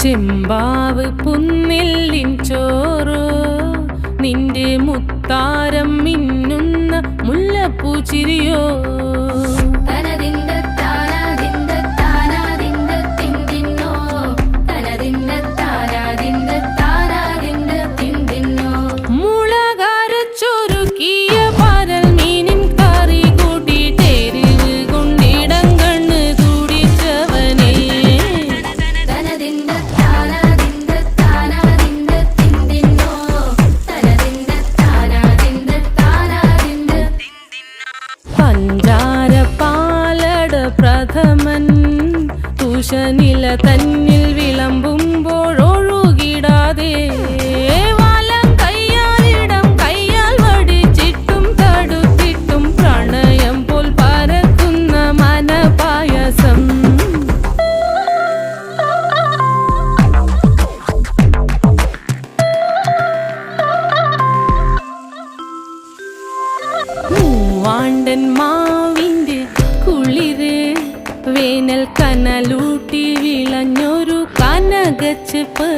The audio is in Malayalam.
ചെമ്പാവ് പുന്നെല്ലിൻ ചോറോ നിന്റെ മുത്താരം മിന്നുന്ന മുല്ലപ്പൂച്ചിരിയോ പ്രഥമൻ തുഷനില തന്നിൽ വിളമ്പുമ്പോഴൊഴുകിടാതെ വലം കയ്യാലിടം കയ്യാൽ വടിച്ചിട്ടും തടുത്തിട്ടും പ്രണയം പോൽ പരക്കുന്ന മനപായസം മൂവാണ്ടൻ മാവിൻ്റെ കുളിര് വേനൽ കനലൂട്ടി വിളഞ്ഞൊരു കനകച്ചെപ്പ്